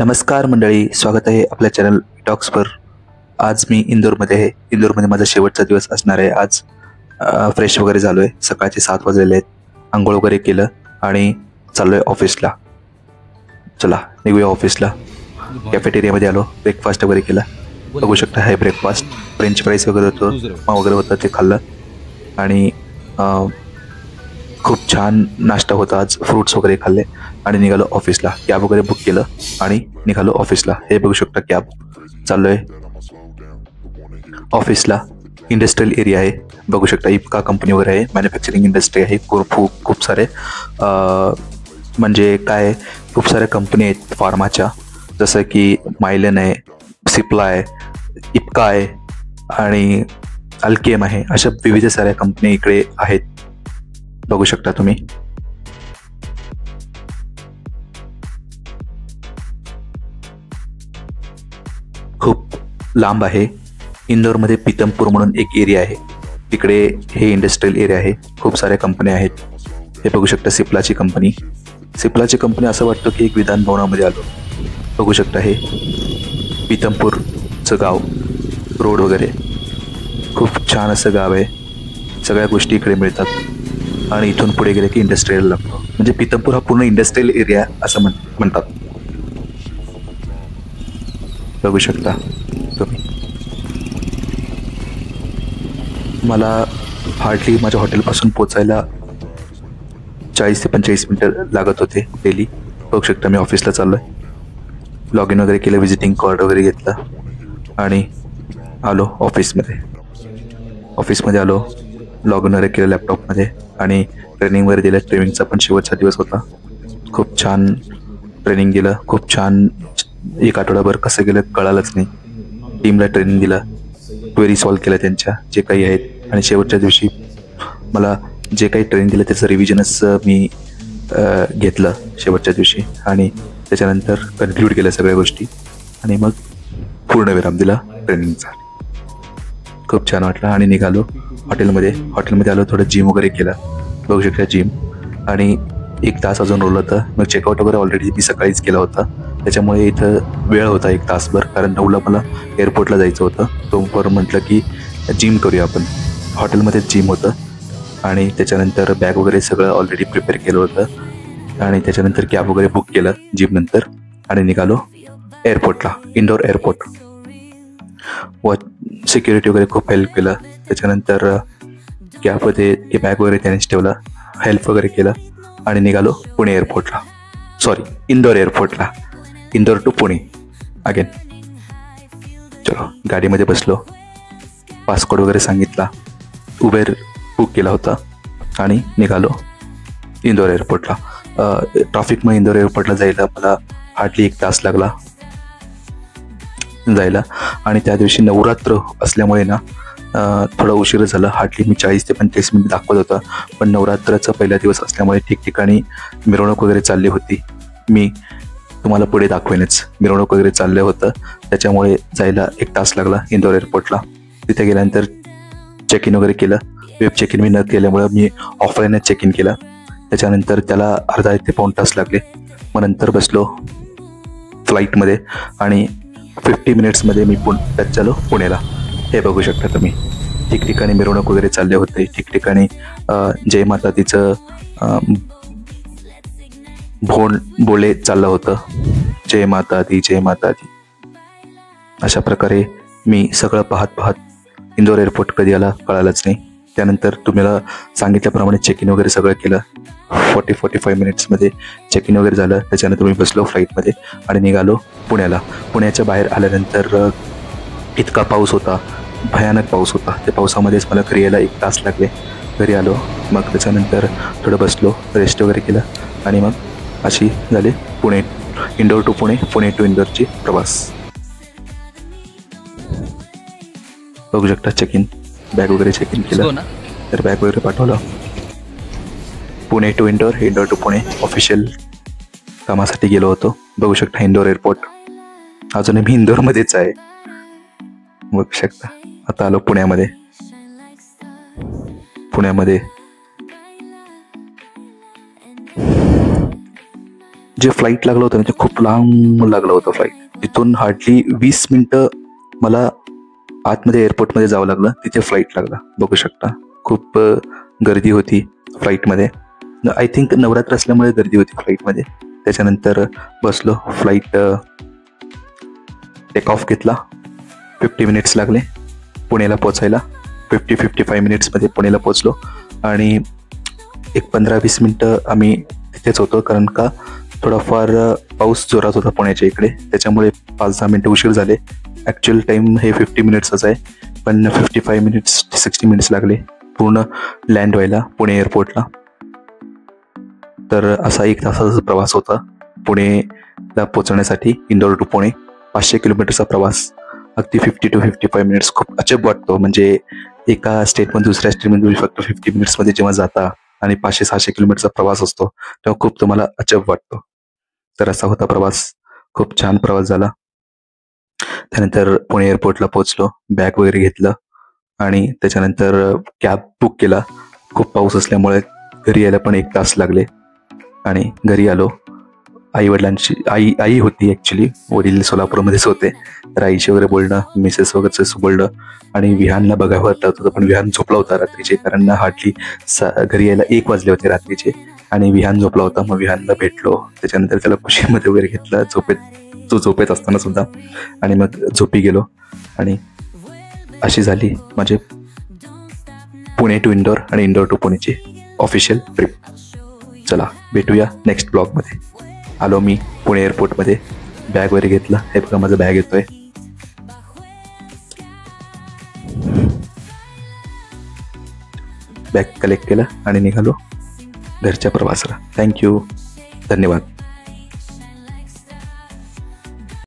नमस्कार मंडळी, स्वागत आहे आपल्या चॅनल टॉक्सवर. आज मी इंदोरमध्ये आहे. इंदोरमध्ये माझा शेवटचा दिवस असणार आहे. आज फ्रेश वगैरे झालो आहे. सकाळचे 7 वाजलेले आहेत. आंघोळ वगैरे केलं आणि चाललो आहे ऑफिसला. चला निघूया ऑफिसला. कॅफेटेरियामध्ये आलो, ब्रेकफास्ट वगैरे केला. बघू शकता आहे ब्रेकफास्ट. फ्रेंच फ्राईज वगैरे होतं, उपमा वगैरे होतं, ते खाल्लं. आणि खूप छान नाश्ता होता आज. फ्रूट्स वगैरे खाल्ले आणि निघालो ऑफिसला. कॅब वगैरे बुक केलं आणि निघालो ऑफिसला. हे बघू शकता कॅब. चाललोय ऑफिसला. इंडस्ट्रियल एरिया आहे, बघू शकता. इप्का कंपनी वगैरे आहे, मॅन्युफॅक्चरिंग इंडस्ट्री आहे. खूप सारे म्हणजे काय, खूप साऱ्या कंपनी आहेत फार्माच्या, जसं की मायलन आहे, सिप्ला आहे, इप्का आहे आणि अल्केम आहे. अशा विविध साऱ्या कंपनी इकडे आहेत, बघू शकता तुम्ही. खूप लांब आहे. इंदोरमध्ये पीतमपूर म्हणून एक एरिया आहे, तिकडे हे इंडस्ट्रियल एरिया आहे. खूप साऱ्या कंपन्या आहेत. हे बघू शकता सिप्लाची कंपनी. सिप्लाची कंपनी असं वाटतं की एक विधान भवनामध्ये आलो. बघू शकता हे पीतमपूरचं गाव, रोड वगैरे. खूप छान असं गाव आहे. सगळ्या गोष्टी इकडे मिळतात आणि इथून पुढे गेले की इंडस्ट्रियल लागतो. म्हणजे पीतमपूर हा पूर्ण इंडस्ट्रियल एरिया असं म्हणतात. बघू शकता तुम्ही. मला हार्डली माझ्या हॉटेलपासून पोचायला 40 ते 45 मिनिटं लागत होते डेली. बघू शकता मी ऑफिसला चाललो आहे. लॉग इन वगैरे केलं, विजिटिंग कार्ड वगैरे घेतलं आणि आलो ऑफिसमध्ये. आलो, लॉग इन वगैरे केलं लॅपटॉपमध्ये आणि ट्रेनिंग वगैरे दिलं. ट्रेनिंगचा पण शेवटचा दिवस होता. खूप छान ट्रेनिंग दिलं. खूप छान. एक आठवडाभर कसं गेलं कळालंच नाही. टीमला ट्रेनिंग दिलं, क्वेरी सॉल्व्ह केल्या त्यांच्या जे काही आहेत. आणि शेवटच्या दिवशी मला जे काही ट्रेनिंग दिलं त्याचं रिव्हिजनच मी घेतलं शेवटच्या दिवशी आणि त्याच्यानंतर कन्क्लूड केल्या सगळ्या गोष्टी आणि मग पूर्णविराम दिला ट्रेनिंगचा. खूप छान वाटलं आणि निघालो हॉटेलमध्ये आलो. थोडं जिम वगैरे केलं, बघू शकता जिम. आणि 1 तास अजून रोल होतं. मग चेकआउट वगैरे ऑलरेडी मी सकाळीच केला होता, त्याच्यामुळे इथं वेळ होता 1 तासभर, कारण 9ला मला एअरपोर्टला जायचं होतं. तोवर म्हटलं की जिम करूया आपण. हॉटेलमध्येच जिम होतं आणि त्याच्यानंतर बॅग वगैरे सगळं ऑलरेडी प्रिपेअर केलं होतं आणि त्याच्यानंतर कॅब वगैरे बुक केलं जिम नंतर आणि निघालो एअरपोर्टला, इंदोर एअरपोर्ट. व सिक्युरिटी वगैरे खूप हेल्प केलं. त्याच्यानंतर कॅबमध्ये ते बॅग वगैरे त्यानेच ठेवलं, हेल्प वगैरे केलं आणि निघालो पुणे एअरपोर्टला. इंदोर एअरपोर्टला. Indore to Pune again. चलो गाडीमध्ये बसलो, पासपोर्ट वगैरे सांगितला, उबेर बुक केला होता आणि निघालो इंदोर एअरपोर्टला. ट्रॅफिकमुळे इंदोर एअरपोर्टला जायला मला हार्डली 1 तास लागला जायला. आणि त्या दिवशी नवरात्र असल्यामुळे ना थोडा उशीर झाला. हार्डली मी 40 ते 45 मिनिट दाखवत होता, पण नवरात्राचा पहिला दिवस असल्यामुळे ठिकठिकाणी मिरवणूक वगैरे चालली होती. मी तुम्हाला पुढे दाखवेनच. मिरवणूक वगैरे चाललं होतं, त्याच्यामुळे जायला 1 तास लागला इंदोर एअरपोर्टला. तिथे गेल्यानंतर चेक इन वगैरे केलं. वेब चेक इन मी न केल्यामुळं मी ऑफलाईनच चेक इन केलं. त्याच्यानंतर त्याला अर्धा ते पाऊण तास लागले. मग नंतर बसलो फ्लाईटमध्ये आणि 50 मिनिट्समध्ये मी टच झालो पुण्याला. हे बघू शकता तुम्ही. ठिकठिकाणी मिरवणूक वगैरे चालले होते. ठिकठिकाणी जय माता दीचं बोले चाललं होतं, जय माता दी, जय माता दी. अशा प्रकारे मी सगळं पाहत इंदोर एअरपोर्ट कधी आला कळालंच नाही. त्यानंतर तुम्हाला सांगितल्याप्रमाणे चेक इन वगैरे सगळं केलं. 40-45 मिनिट्समध्ये चेक इन वगैरे झालं. त्याच्यानंतर मी बसलो फ्लाईटमध्ये आणि निघालो पुण्याला. पुण्याच्या बाहेर आल्यानंतर इतका पाऊस होता, भयानक पाऊस होता. त्या पावसामध्येच मला घरी यायला 1 तास लागले. घरी आलो, मग त्याच्यानंतर थोडं बसलो, रेस्ट वगैरे केलं आणि मग अशी झाली पुणे, इंदोर टू पुणे, पुणे टू इंदोरची प्रवास. बघू शकता चेक इन, बॅग वगैरे चेक इन केलं, तर बॅग वगैरे पाठवलं. Pune to Indore, Indore to Pune official कामासाठी गेलो होतो. बघू शकता इंदोर एअरपोर्ट. अजूनही मी इंदोरमध्येच आहे, बघू शकता. आता आलो पुण्यामध्ये. जे फ्लाईट लागलं होतं ना ते खूप लांब लागलं होतं फ्लाईट. तिथून हार्डली 20 मिनटं मला आतमध्ये एअरपोर्टमध्ये जावं लागलं, तिथे फ्लाईट लागला. बघू शकता खूप गर्दी होती फ्लाईटमध्ये. आय थिंक नवरात्र असल्यामुळे गर्दी होती फ्लाईटमध्ये. त्याच्यानंतर बसलो, फ्लाईट टेक ऑफ घेतला. 50 मिनिट्स लागले पुण्याला पोचायला. 55 मिनिट्समध्ये पुण्याला पोचलो आणि एक 15-20 मिनटं आम्ही तिथेच होतो, कारण का थोडाफार पाऊस जोरात होता पुण्याच्या इकडे, त्याच्यामुळे 5-10 मिनटं उशीर झाले. ॲक्च्युअल टाईम हे 50 मिनिट्सच आहे, पण 55 मिनिट्स 60 मिनिट्स लागले पूर्ण लँड व्हायला पुणे एअरपोर्टला. तर असा 1 तासाचा प्रवास होता पुणेला पोचण्यासाठी. इंदोर टू पुणे 500 किलोमीटरचा प्रवास. अगदी 50 to 55 मिनिट्स. खूप अजब वाटतो, म्हणजे एका स्टेटमधून दुसऱ्या स्टेटमध्ये फक्त 50 मिनिट्समध्ये जेव्हा जाता आणि 500-600 किलोमीटरचा प्रवास असतो तेव्हा खूप तुम्हाला अजब वाटतो. तर असा होता प्रवास. खूप छान प्रवास झाला. त्यानंतर पुणे एअरपोर्टला पोहोचलो, बॅग वगैरे घेतलं आणि त्याच्यानंतर कॅब बुक केला. खूप पाऊस असल्यामुळे घरी यायला पण 1 तास लागले आणि घरी आलो. आई आई होती ॲक्च्युली, वडील सोलापूरमध्येच होते, तर आईशी वगैरे बोलणं, मिसेस वगैरे बोलणं आणि विहानला बघावं वाटत होतं, पण विहान झोपला होता रात्रीचे, कारण हार्डली घरी यायला 1 वाजले होते रात्रीचे आणि विहान झोपला होता. मग विहानला भेटलो, त्याच्यानंतर त्याला कुशीमध्ये वगैरे घेतलं तो झोपेत असताना सुद्धा, आणि मग झोपी गेलो. आणि अशी झाली माझे पुणे टू इंदोर आणि इंदोर टू पुणेची ऑफिशियल ट्रिप. चला भेटूया नेक्स्ट ब्लॉगमध्ये. आलो मी पुणे एअरपोर्टमध्ये, बॅग वगैरे घेतला. हे बघा माझा बॅग येतोय. बॅग कलेक्ट केलं आणि निघालो घरच्या प्रवासाला. थँक्यू, धन्यवाद.